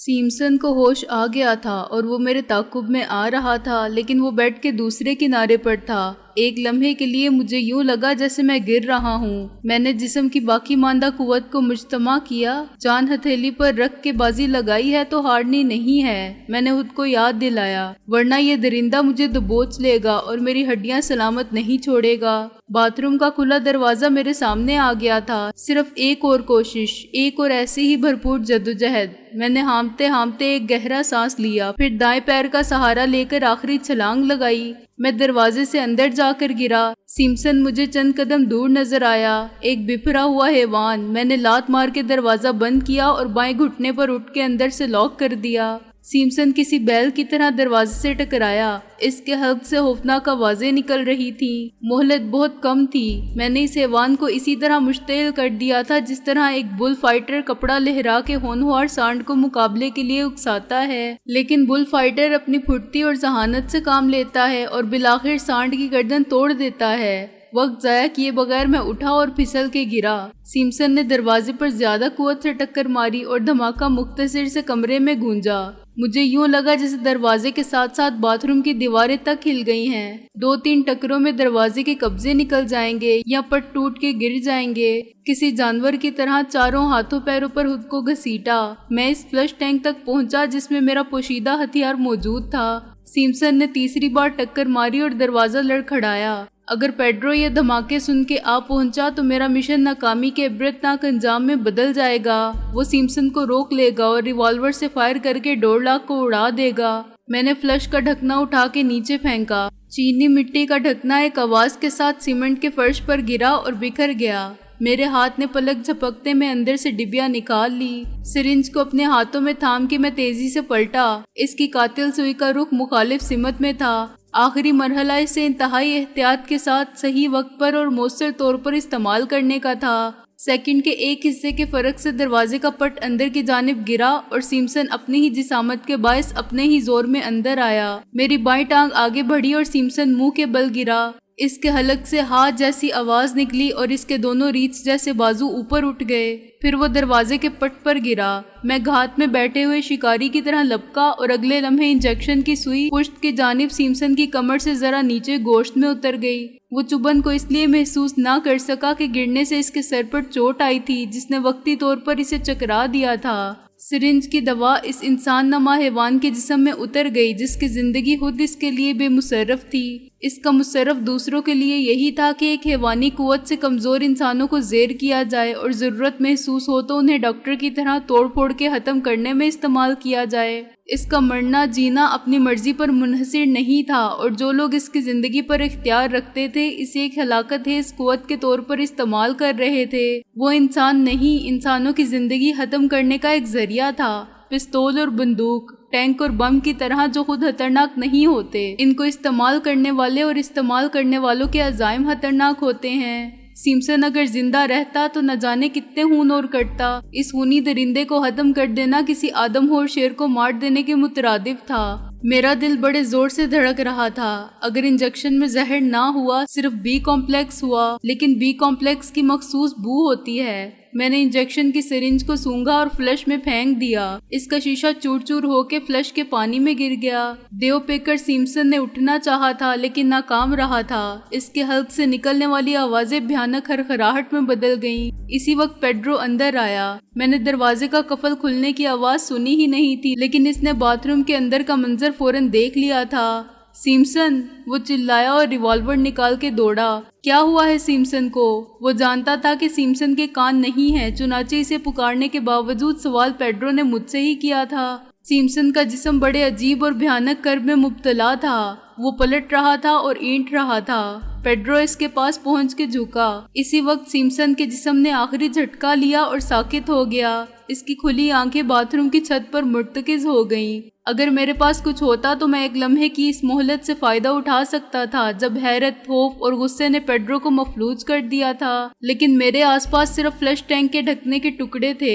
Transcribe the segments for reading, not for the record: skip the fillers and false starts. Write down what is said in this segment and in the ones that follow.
سیمسن کو ہوش آ گیا تھا اور وہ میرے تعاقب میں آ رہا تھا، لیکن وہ بیڈ کے دوسرے کنارے پر تھا۔ ایک لمحے کے لیے مجھے یوں لگا جیسے میں گر رہا ہوں۔ میں نے جسم کی باقی ماندہ قوت کو مجتمع کیا، جان ہتھیلی پر رکھ کے بازی لگائی ہے تو ہارنی نہیں ہے۔ میں نے خود کو یاد دلایا، ورنہ یہ درندہ مجھے دبوچ لے گا اور میری ہڈیاں سلامت نہیں چھوڑے گا۔ باتھ روم کا کھلا دروازہ میرے سامنے آ گیا تھا۔ صرف ایک اور کوشش، ایک اور ایسی ہی بھرپور جدوجہد۔ میں نے ہامتے ہامتے ایک گہرا سانس لیا، پھر دائیں پیر کا سہارا لے کر آخری چھلانگ لگائی۔ میں دروازے سے اندر جا کر گرا۔ سیمسن مجھے چند قدم دور نظر آیا، ایک بپھرا ہوا حیوان۔ میں نے لات مار کے دروازہ بند کیا اور بائیں گھٹنے پر اٹھ کے اندر سے لاک کر دیا۔ سیمسن کسی بیل کی طرح دروازے سے ٹکرایا۔ اس کے حلق سے خوفناک آوازیں نکل رہی تھیں۔ مہلت بہت کم تھی۔ میں نے اس حیوان کو اسی طرح مشتعل کر دیا تھا جس طرح ایک بل فائٹر کپڑا لہرا کے ہونہار سانڈ کو مقابلے کے لیے اکساتا ہے، لیکن بل فائٹر اپنی پھرتی اور ذہانت سے کام لیتا ہے اور بالآخر سانڈ کی گردن توڑ دیتا ہے۔ وقت ضائع کیے بغیر میں اٹھا اور پھسل کے گرا۔ سیمسن نے دروازے پر زیادہ قوت سے ٹکر ماری اور دھماکہ مختصر سے کمرے میں گونجا۔ مجھے یوں لگا جیسے دروازے کے ساتھ ساتھ باتھ روم کی دیواریں تک ہل گئی ہیں۔ 2-3 ٹکروں میں دروازے کے قبضے نکل جائیں گے یا پٹ ٹوٹ کے گر جائیں گے۔ کسی جانور کی طرح چاروں ہاتھوں پیروں پر خود کو گھسیٹا۔ میں اس فلش ٹینک تک پہنچا جس میں میرا پوشیدہ ہتھیار موجود تھا۔ سیمسن نے تیسری بار ٹکر ماری اور دروازہ لڑکھڑایا۔ اگر پیڈرو یہ دھماکے سن کے آ پہنچا تو میرا مشن ناکامی کے عبرتناک انجام میں بدل جائے گا۔ وہ سیمسن کو روک لے گا اور ریوالور سے فائر کر کے ڈور لاک کو اڑا دے گا۔ میں نے فلش کا ڈھکنا اٹھا کے نیچے پھینکا۔ چینی مٹی کا ڈھکنا ایک آواز کے ساتھ سیمنٹ کے فرش پر گرا اور بکھر گیا۔ میرے ہاتھ نے پلک جھپکتے میں اندر سے ڈبیا نکال لی۔ سرنج کو اپنے ہاتھوں میں تھام کے میں تیزی سے پلٹا۔ اس کی قاتل سوئی کا رخ مخالف سمت میں تھا۔ آخری مرحلہ اسے انتہائی احتیاط کے ساتھ صحیح وقت پر اور مؤثر طور پر استعمال کرنے کا تھا۔ سیکنڈ کے ایک حصے کے فرق سے دروازے کا پٹ اندر کی جانب گرا اور سیمسن اپنی ہی جسامت کے باعث اپنے ہی زور میں اندر آیا۔ میری بائیں ٹانگ آگے بڑھی اور سیمسن منہ کے بل گرا۔ اس کے حلق سے ہاتھ جیسی آواز نکلی اور اس کے دونوں ریچھ جیسے بازو اوپر اٹھ گئے۔ پھر وہ دروازے کے پٹ پر گرا۔ میں گھات میں بیٹھے ہوئے شکاری کی طرح لپکا اور اگلے لمحے انجیکشن کی سوئی پشت کی جانب سیمسن کی کمر سے ذرا نیچے گوشت میں اتر گئی۔ وہ چبھن کو اس لیے محسوس نہ کر سکا کہ گرنے سے اس کے سر پر چوٹ آئی تھی جس نے وقتی طور پر اسے چکرا دیا تھا۔ سرنج کی دوا اس انسان نما حیوان کے جسم میں اتر گئی جس کی زندگی خود اس کے لیے بے مصرف تھی۔ اس کا مصرف دوسروں کے لیے یہی تھا کہ ایک حیوانی قوت سے کمزور انسانوں کو زیر کیا جائے اور ضرورت محسوس ہو تو انہیں ڈاکٹر کی طرح توڑ پھوڑ کے ختم کرنے میں استعمال کیا جائے۔ اس کا مرنا جینا اپنی مرضی پر منحصر نہیں تھا اور جو لوگ اس کی زندگی پر اختیار رکھتے تھے اسے ایک ہلاکت ہے اس قوت کے طور پر استعمال کر رہے تھے۔ وہ انسان نہیں، انسانوں کی زندگی ختم کرنے کا ایک ذریعہ تھا۔ پستول اور بندوق، ٹینک اور بم کی طرح جو خود خطرناک نہیں ہوتے، ان کو استعمال کرنے والے اور استعمال کرنے والوں کے عزائم خطرناک ہوتے ہیں۔ سیمسن اگر زندہ رہتا تو نہ جانے کتنے خون اور کرتا۔ اس خونی درندے کو ختم کر دینا کسی آدم خور شیر کو مار دینے کے مترادف تھا۔ میرا دل بڑے زور سے دھڑک رہا تھا۔ اگر انجیکشن میں زہر نہ ہوا، صرف بی کمپلیکس ہوا، لیکن بی کمپلیکس کی مخصوص بو ہوتی ہے۔ میں نے انجیکشن کی سرنج کو سونگا اور فلش میں پھینک دیا۔ اس کا شیشہ چور چور ہو کے فلش کے پانی میں گر گیا۔ دیو پیکر سیمسن نے اٹھنا چاہا تھا لیکن ناکام رہا تھا۔ اس کے حلق سے نکلنے والی آوازیں بھیانک خرخراہٹ میں بدل گئیں۔ اسی وقت پیڈرو اندر آیا۔ میں نے دروازے کا قفل کھلنے کی آواز سنی ہی نہیں تھی، لیکن اس نے باتھ روم کے اندر کا منظر فوراً دیکھ لیا تھا۔ سیمسن! وہ چلایا اور ریوالور نکال کے دوڑا۔ کیا ہوا ہے سیمسن کو؟ وہ جانتا تھا کہ سیمسن کے کان نہیں ہیں، چنانچہ اسے پکارنے کے باوجود سوال پیڈرو نے مجھ سے ہی کیا تھا۔ سیمسن کا جسم بڑے عجیب اور بھیانک کرب میں مبتلا تھا۔ وہ پلٹ رہا تھا اور اینٹ رہا تھا۔ پیڈرو اس کے پاس پہنچ کے جھکا۔ اسی وقت سیمسن کے جسم نے آخری جھٹکا لیا اور ساکت ہو گیا۔ اس کی کھلی آنکھیں باتھ روم کی چھت پر مرتکز ہو گئیں۔ اگر میرے پاس کچھ ہوتا تو میں ایک لمحے کی اس مہلت سے فائدہ اٹھا سکتا تھا جب حیرت، خوف اور غصے نے پیڈرو کو مفلوج کر دیا تھا، لیکن میرے آس پاس صرف فلش ٹینک کے ڈھکنے کے ٹکڑے تھے۔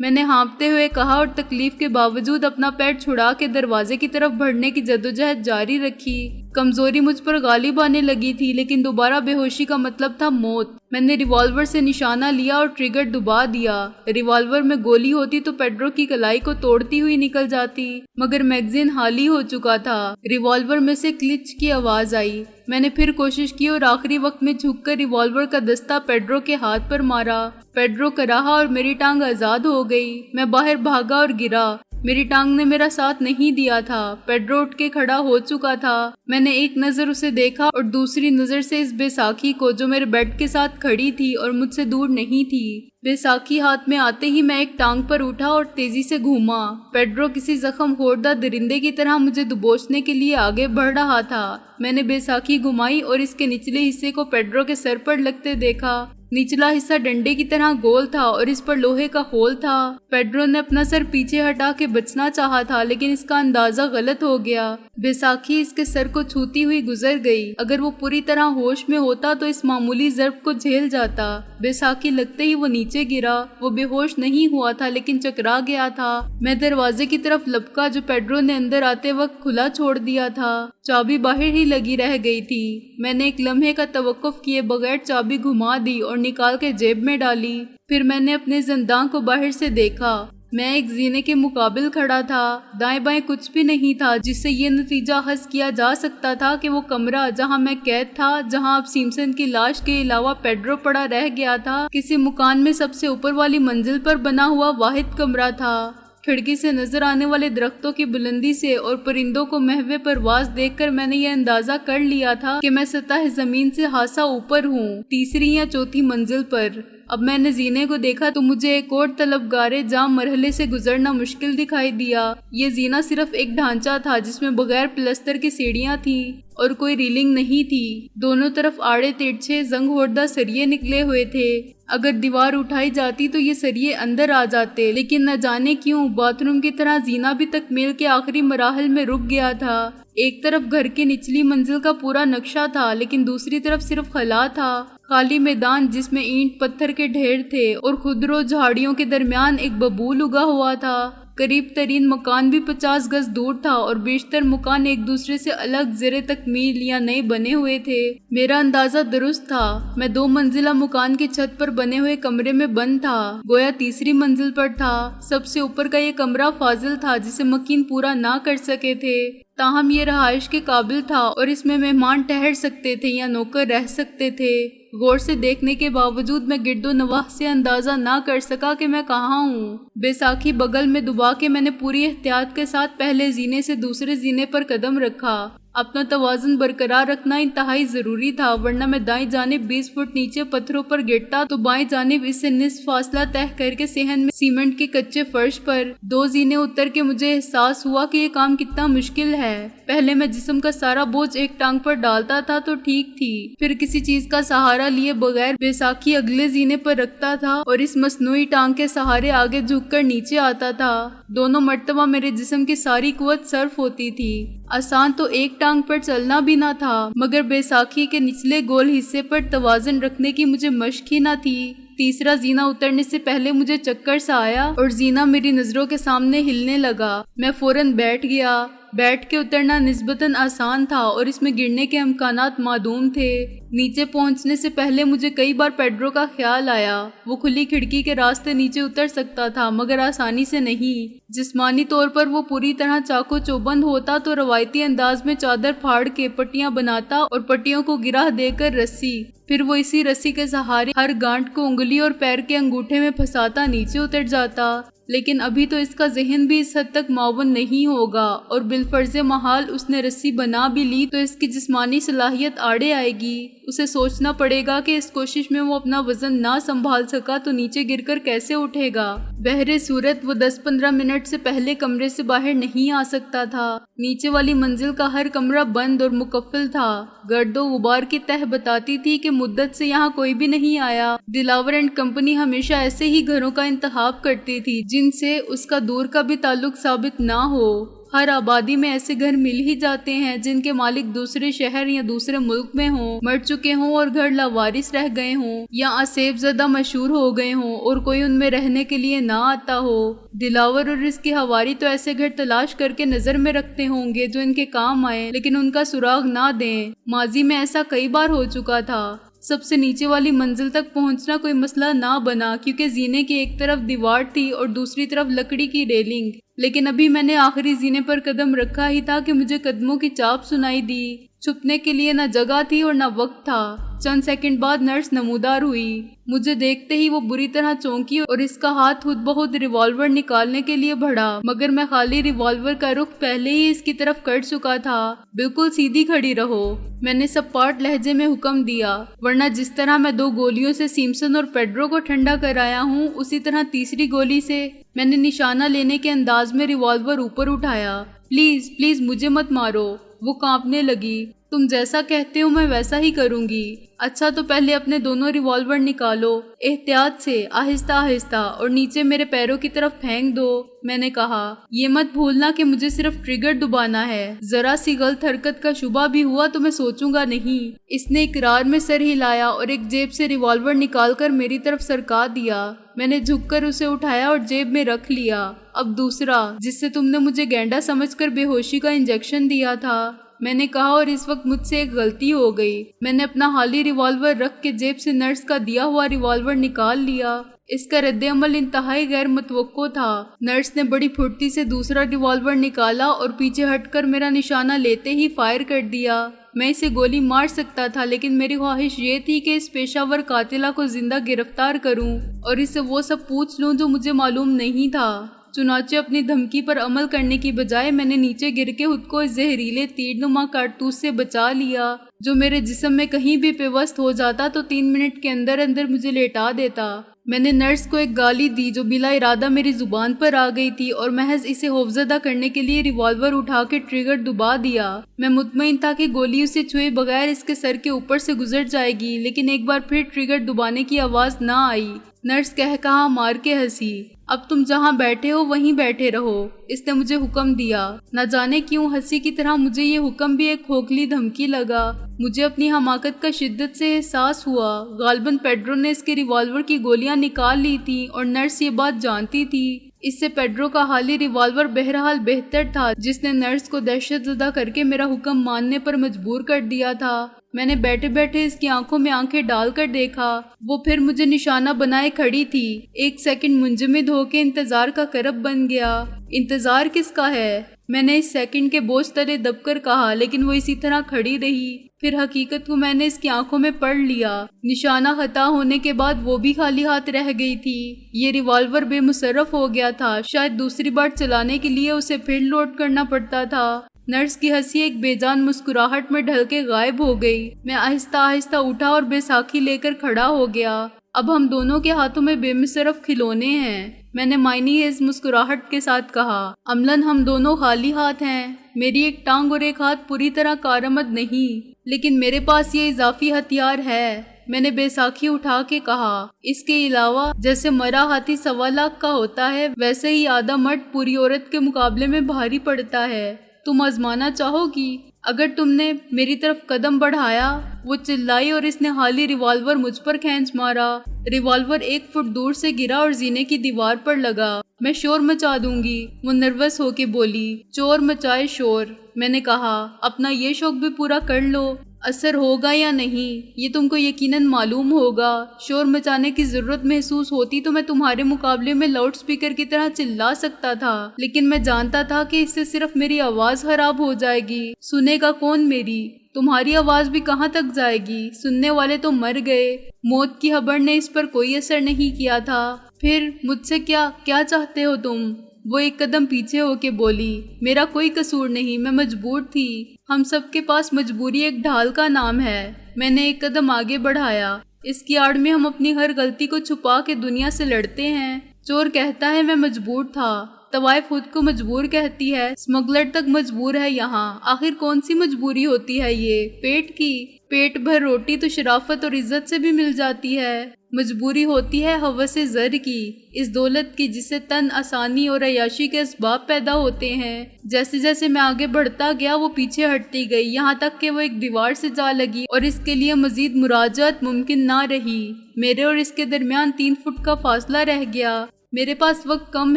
میں نے ہانپتے ہوئے کہا اور تکلیف کے باوجود اپنا پیر چھڑا کے دروازے کی طرف بڑھنے کی جدوجہد جاری رکھی۔ کمزوری مجھ پر غالب آنے لگی تھی، لیکن دوبارہ بے ہوشی کا مطلب تھا موت۔ میں نے ریوالور سے نشانہ لیا اور ٹریگر دبا دیا۔ ریوالور میں گولی ہوتی تو پیڈرو کی کلائی کو توڑتی ہوئی نکل جاتی، مگر میگزین خالی ہو چکا تھا۔ ریوالور میں سے کلچ کی آواز آئی۔ میں نے پھر کوشش کی اور آخری وقت میں جھک کر ریوالور کا دستہ پیڈرو کے ہاتھ پر مارا۔ پیڈرو کراہا اور میری ٹانگ آزاد ہو گئی۔ میں باہر بھاگا اور گرا۔ میری ٹانگ نے میرا ساتھ نہیں دیا تھا۔ پیڈرو اٹھ کے کھڑا ہو چکا تھا۔ میں نے ایک نظر اسے دیکھا اور دوسری نظر سے اس بیساکھی کو جو میرے بیڈ کے ساتھ کھڑی تھی اور مجھ سے دور نہیں تھی۔ بیساکھی ہاتھ میں آتے ہی میں ایک ٹانگ پر اٹھا اور تیزی سے گھوما۔ پیڈرو کسی زخم خوردہ درندے کی طرح مجھے دبوچنے کے لیے آگے بڑھ رہا تھا۔ میں نے بیساکھی گھمائی اور اس کے نچلے حصے کو پیڈرو کے سر پر لگتے دیکھا۔ نچلا حصہ ڈنڈے کی طرح گول تھا اور اس پر لوہے کا خول تھا۔ پیڈرو نے اپنا سر پیچھے ہٹا کے بچنا چاہا تھا، لیکن اس کا اندازہ غلط ہو گیا۔ بیساکھی اس کے سر کو چھوتی ہوئی گزر گئی۔ اگر وہ پوری طرح ہوش میں ہوتا تو اس معمولی ضرب کو جھیل جاتا۔ بیساکھی لگتے ہی وہ نیچے گرا۔ وہ بے ہوش نہیں ہوا تھا لیکن چکرا گیا تھا۔ میں دروازے کی طرف لپکا جو پیڈرو نے اندر آتے وقت کھلا چھوڑ دیا تھا۔ چابی باہر ہی لگی رہ گئی تھی۔ میں نے ایک لمحے کا توقف کیے بغیر چابی گھما دی اور نکال کے جیب میں ڈالی۔ پھر میں نے اپنے زندان کو باہر سے دیکھا۔ میں ایک زینے کے مقابل کھڑا تھا۔ دائیں بائیں کچھ بھی نہیں تھا جس سے یہ نتیجہ حاصل کیا جا سکتا تھا کہ وہ کمرہ جہاں میں قید تھا، جہاں اب سیمسن کی لاش کے علاوہ پیڈرو پڑا رہ گیا تھا، کسی مکان میں سب سے اوپر والی منزل پر بنا ہوا واحد کمرہ تھا۔ کھڑکی سے نظر آنے والے درختوں کی بلندی سے اور پرندوں کو محو پرواز دیکھ کر میں نے یہ اندازہ کر لیا تھا کہ میں سطح زمین سے خاصا اوپر ہوں، تیسری یا چوتھی منزل پر۔ اب میں نے زینے کو دیکھا تو مجھے ایک اور طلبگارِ جام مرحلے سے گزرنا مشکل دکھائی دیا۔ یہ زینہ صرف ایک ڈھانچہ تھا جس میں بغیر پلستر کی سیڑھیاں تھیں اور کوئی ریلنگ نہیں تھی۔ دونوں طرف آڑے ترچھے زنگ خوردہ سریے نکلے ہوئے تھے۔ اگر دیوار اٹھائی جاتی تو یہ سریے اندر آ جاتے، لیکن نہ جانے کیوں باتھ روم کی طرح زینہ بھی تکمیل کے آخری مراحل میں رک گیا تھا۔ ایک طرف گھر کی نچلی منزل کا پورا نقشہ تھا، لیکن دوسری طرف صرف خلا تھا، خالی میدان جس میں اینٹ پتھر کے ڈھیر تھے اور خودرو جھاڑیوں کے درمیان ایک ببول اگا ہوا تھا۔ قریب ترین مکان بھی 50 گز دور تھا اور بیشتر مکان ایک دوسرے سے الگ زیر تکمیل یا نئے بنے ہوئے تھے۔ میرا اندازہ درست تھا۔ میں 2 منزلہ مکان کی چھت پر بنے ہوئے کمرے میں بند تھا، گویا تیسری منزل پر تھا۔ سب سے اوپر کا یہ کمرہ فاضل تھا جسے مکین پورا نہ کر سکے تھے، تاہم یہ رہائش کے قابل تھا اور اس میں مہمان ٹھہر سکتے تھے یا نوکر رہ سکتے تھے۔ غور سے دیکھنے کے باوجود میں گرد و نواح سے اندازہ نہ کر سکا کہ میں کہاں ہوں۔ بیساکھی بغل میں دبا کے میں نے پوری احتیاط کے ساتھ پہلے زینے سے دوسرے زینے پر قدم رکھا۔ اپنا توازن برقرار رکھنا انتہائی ضروری تھا، ورنہ میں دائیں جانب 20 فٹ نیچے پتھروں پر گرتا تو بائیں جانب اس سے نصف فاصلہ طے کر کے صحن میں سیمنٹ کے کچے فرش پر 2 زینے اتر کے مجھے احساس ہوا کہ یہ کام کتنا مشکل ہے۔ پہلے میں جسم کا سارا بوجھ ایک ٹانگ پر ڈالتا تھا تو ٹھیک تھی، پھر کسی چیز کا سہارا لیے بغیر بیساکھی اگلے زینے پر رکھتا تھا اور اس مصنوعی ٹانگ کے سہارے آگے جھک کر نیچے آتا تھا۔ دونوں مرتبہ میرے جسم کی ساری قوت صرف ہوتی تھی۔ آسان تو ایک ٹانگ پر چلنا بھی نہ تھا، مگر بیساکھی کے نچلے گول حصے پر توازن رکھنے کی مجھے مشق ہی نہ تھی۔ تیسرا زینہ اترنے سے پہلے مجھے چکر سا آیا اور زینہ میری نظروں کے سامنے ہلنے لگا۔ میں فوراً بیٹھ گیا۔ بیٹھ کے اترنا نسبتاً آسان تھا اور اس میں گرنے کے امکانات معدوم تھے۔ نیچے پہنچنے سے پہلے مجھے کئی بار پیڈرو کا خیال آیا۔ وہ کھلی کھڑکی کے راستے نیچے اتر سکتا تھا، مگر آسانی سے نہیں۔ جسمانی طور پر وہ پوری طرح چاقو چوبند ہوتا تو روایتی انداز میں چادر پھاڑ کے پٹیاں بناتا اور پٹیوں کو گرہ دے کر رسی، پھر وہ اسی رسی کے سہارے ہر گانٹ کو انگلی اور پیر کے انگوٹھے میں پھنساتا نیچے اتر جاتا۔ لیکن ابھی تو اس کا ذہن بھی اس حد تک معاون نہیں ہوگا اور بالفرض محال اس نے رسی بنا بھی لی تو اس کی جسمانی صلاحیت آڑے آئے گی۔ اسے سوچنا پڑے گا کہ اس کوشش میں وہ اپنا وزن نہ سنبھال سکا تو نیچے گر کر کیسے اٹھے گا۔ بہر صورت وہ 10-15 منٹ سے پہلے کمرے سے باہر نہیں آ سکتا تھا۔ نیچے والی منزل کا ہر کمرہ بند اور مقفل تھا۔ گرد و غبار کی تہ بتاتی تھی کہ مدت سے یہاں کوئی بھی نہیں آیا۔ دلاور اینڈ کمپنی ہمیشہ ایسے ہی گھروں کا انتخاب کرتی تھی جن سے اس کا دور کا بھی تعلق ثابت نہ ہو۔ ہر آبادی میں ایسے گھر مل ہی جاتے ہیں جن کے مالک دوسرے شہر یا دوسرے ملک میں ہوں، مر چکے ہوں اور گھر لاوارث رہ گئے ہوں، یا آسیب زدہ مشہور ہو گئے ہوں اور کوئی ان میں رہنے کے لیے نہ آتا ہو۔ دلاور اور رزق کی ہواری تو ایسے گھر تلاش کر کے نظر میں رکھتے ہوں گے جو ان کے کام آئے لیکن ان کا سراغ نہ دیں۔ ماضی میں ایسا کئی بار ہو چکا تھا۔ سب سے نیچے والی منزل تک پہنچنا کوئی مسئلہ نہ بنا کیونکہ زینے کی ایک طرف دیوار تھی اور دوسری طرف لکڑی کی ریلنگ، لیکن ابھی میں نے آخری زینے پر قدم رکھا ہی تھا کہ مجھے قدموں کی چاپ سنائی دی۔ چھپنے کے لیے نہ جگہ تھی اور نہ وقت تھا۔ چند سیکنڈ بعد نرس نمودار ہوئی۔ مجھے دیکھتے ہی وہ بری طرح چونکی اور اس کا ہاتھ خود بخود ریوالور نکالنے کے لیے بڑھا، مگر میں خالی ریوالور کا رخ پہلے ہی اس کی طرف کر چکا تھا۔ بالکل سیدھی کھڑی رہو، میں نے سب پارٹ لہجے میں حکم دیا، ورنہ جس طرح میں 2 گولیوں سے سیمسن اور پیڈرو کو ٹھنڈا کرایا ہوں اسی طرح تیسری گولی سے۔ میں نے نشانہ لینے کے انداز میں ریوالور اوپر اٹھایا۔ پلیز پلیز مجھے مت مارو۔ وہ کانپنے لگی۔ تم جیسا کہتے ہو میں ویسا ہی کروں گی۔ اچھا تو پہلے اپنے دونوں ریوالور نکالو، احتیاط سے، آہستہ آہستہ، اور نیچے میرے پیروں کی طرف پھینک دو۔ میں نے کہا، یہ مت بھولنا کہ مجھے صرف ٹریگر دبانا ہے، ذرا سی غلط حرکت کا شبہ بھی ہوا تو میں سوچوں گا نہیں۔ اس نے اقرار میں سر ہلایا اور ایک جیب سے ریوالور نکال کر میری طرف سرکا دیا۔ میں نے جھک کر اسے اٹھایا اور جیب میں رکھ لیا۔ اب دوسرا، جس سے تم نے مجھے گینڈا سمجھ کر بے ہوشی کا انجیکشن دیا تھا، میں نے کہا، اور اس وقت مجھ سے ایک غلطی ہو گئی۔ میں نے اپنا خالی ریوالور رکھ کے جیب سے نرس کا دیا ہوا ریوالور نکال لیا۔ اس کا رد عمل انتہائی غیر متوقع تھا۔ نرس نے بڑی پھرتی سے دوسرا ریوالور نکالا اور پیچھے ہٹ کر میرا نشانہ لیتے ہی فائر کر دیا۔ میں اسے گولی مار سکتا تھا لیکن میری خواہش یہ تھی کہ اس پیشہ ور قاتلہ کو زندہ گرفتار کروں اور اسے وہ سب پوچھ لوں جو مجھے معلوم نہیں تھا۔ چنانچہ اپنی دھمکی پر عمل کرنے کی بجائے میں نے نیچے گر کے خود کو اس زہریلے تیر نما کارتوس سے بچا لیا جو میرے جسم میں کہیں بھی پیوست ہو جاتا تو 3 منٹ کے اندر اندر مجھے لیٹا دیتا۔ میں نے نرس کو ایک گالی دی جو بلا ارادہ میری زبان پر آ گئی تھی اور محض اسے خوفزدہ کرنے کے لیے ریوالور اٹھا کے ٹریگر دبا دیا۔ میں مطمئن تھا کہ گولی اسے چھوئے بغیر اس کے سر کے اوپر سے گزر جائے گی، لیکن ایک بار پھر ٹریگر دبانے کی آواز نہ آئی۔ نرس کہہ کہا مار کے ہنسی۔ اب تم جہاں بیٹھے ہو وہیں بیٹھے رہو، اس نے مجھے حکم دیا۔ نہ جانے کیوں ہنسی کی طرح مجھے یہ حکم بھی ایک کھوکھلی دھمکی لگا۔ مجھے اپنی حماقت کا شدت سے احساس ہوا۔ غالباً پیڈرو نے اس کے ریوالور کی گولیاں نکال لی تھیں اور نرس یہ بات جانتی تھی۔ اس سے پیڈرو کا حالی ریوالور بہرحال بہتر تھا جس نے نرس کو دہشت زدہ کر کے میرا حکم ماننے پر مجبور کر دیا تھا۔ میں نے بیٹھے بیٹھے اس کی آنکھوں میں آنکھیں ڈال کر دیکھا۔ وہ پھر مجھے نشانہ بنائے کھڑی تھی۔ ایک سیکنڈ منجمد ہو کے انتظار کا کرب بن گیا۔ انتظار کس کا ہے؟ میں نے اس سیکنڈ کے بوجھ تلے دب کر کہا، لیکن وہ اسی طرح کھڑی رہی۔ پھر حقیقت کو میں نے اس کی آنکھوں میں پڑھ لیا۔ نشانہ خطا ہونے کے بعد وہ بھی خالی ہاتھ رہ گئی تھی۔ یہ ریوالور بے مصرف ہو گیا تھا، شاید دوسری بار چلانے کے لیے اسے پھر لوڈ کرنا پڑتا تھا۔ نرس کی ہنسی ایک بے جان مسکراہٹ میں ڈھل کے غائب ہو گئی۔ میں آہستہ آہستہ اٹھا اور بے ساکھی لے کر کھڑا ہو گیا۔ اب ہم دونوں کے ہاتھوں میں بے مصرف کھلونے ہیں، میں نے معنی اس مسکراہٹ کے ساتھ کہا۔ عملاً ہم دونوں خالی ہاتھ ہیں۔ میری ایک ٹانگ اور ایک ہاتھ پوری طرح کارآمد نہیں، لیکن میرے پاس یہ اضافی ہتھیار ہے، میں نے بے ساکھی اٹھا کے کہا۔ اس کے علاوہ جیسے مرا ہاتھی 1.25 لاکھ کا ہوتا ہے ویسے ہی آدھا مرد پوری عورت کے مقابلے میں بھاری پڑتا ہے۔ تم آزمانا چاہو گی؟ اگر تم نے میری طرف قدم بڑھایا، وہ چلائی اور اس نے خالی ریوالور مجھ پر کھینچ مارا۔ ریوالور 1 فٹ دور سے گرا اور زینے کی دیوار پر لگا۔ میں شور مچا دوں گی، وہ نروس ہو کے بولی۔ چور مچائے شور، میں نے کہا۔ اپنا یہ شوق بھی پورا کر لو، اثر ہوگا یا نہیں یہ تم کو یقیناً معلوم ہوگا۔ شور مچانے کی ضرورت محسوس ہوتی تو میں تمہارے مقابلے میں لاؤڈ سپیکر کی طرح چلا سکتا تھا، لیکن میں جانتا تھا کہ اس سے صرف میری آواز خراب ہو جائے گی۔ سنے گا کون میری؟ تمہاری آواز بھی کہاں تک جائے گی؟ سننے والے تو مر گئے۔ موت کی خبر نے اس پر کوئی اثر نہیں کیا تھا۔ پھر مجھ سے کیا چاہتے ہو تم؟ وہ ایک قدم پیچھے ہو کے بولی۔ میرا کوئی قصور نہیں، میں مجبور تھی۔ ہم سب کے پاس مجبوری ایک ڈھال کا نام ہے۔ میں نے ایک قدم آگے بڑھایا۔ اس کی آڑ میں ہم اپنی ہر غلطی کو چھپا کے دنیا سے لڑتے ہیں۔ چور کہتا ہے میں مجبور تھا، طوائف خود کو مجبور کہتی ہے، اسمگلر تک مجبور ہے یہاں۔ آخر کون سی مجبوری ہوتی ہے یہ؟ پیٹ کی؟ پیٹ بھر روٹی تو شرافت اور عزت سے بھی مل جاتی ہے۔ مجبوری ہوتی ہے ہوس زر کی، اس دولت کی جس سے تن آسانی اور عیاشی کے اسباب پیدا ہوتے ہیں۔ جیسے جیسے میں آگے بڑھتا گیا وہ پیچھے ہٹتی گئی، یہاں تک کہ وہ ایک دیوار سے جا لگی اور اس کے لیے مزید مراجعت ممکن نہ رہی۔ میرے اور اس کے درمیان 3 فٹ کا فاصلہ رہ گیا۔ میرے پاس وقت کم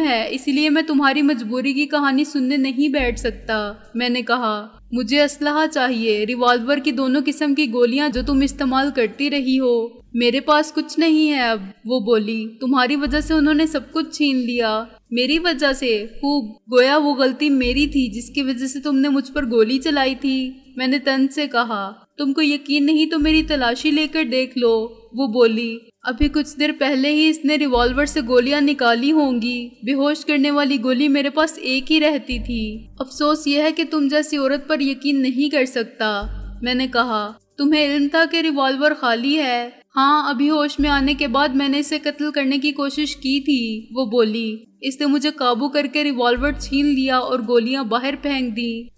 ہے، اسی لیے میں تمہاری مجبوری کی کہانی سننے نہیں بیٹھ سکتا۔ میں نے کہا، مجھے اسلحہ چاہیے، ریوالور کی دونوں قسم کی گولیاں جو تم استعمال کرتی رہی ہو۔ میرے پاس کچھ نہیں ہے اب، وہ بولی۔ تمہاری وجہ سے انہوں نے سب کچھ چھین لیا۔ میری وجہ سے؟ خوب، گویا وہ غلطی میری تھی جس کی وجہ سے تم نے مجھ پر گولی چلائی تھی۔ میں نے طنز سے کہا، تم کو یقین نہیں تو میری تلاشی لے کر دیکھ لو، وہ بولی۔ ابھی کچھ دیر پہلے ہی اس نے ریوالور سے گولیاں نکالی ہوں گی۔ بے ہوش کرنے والی گولی میرے پاس ایک ہی رہتی تھی۔ افسوس یہ ہے کہ تم جیسی عورت پر یقین نہیں کر سکتا۔ میں نے کہا، تمہیں علم تھا کہ ریوالور خالی ہے؟ ہاں، ابھی ہوش میں آنے کے بعد میں نے اسے قتل کرنے کی کوشش کی تھی، وہ بولی۔ اس نے مجھے قابو کر کے ریوالور چھین لیا اور گولیاں باہر پھینک دیں۔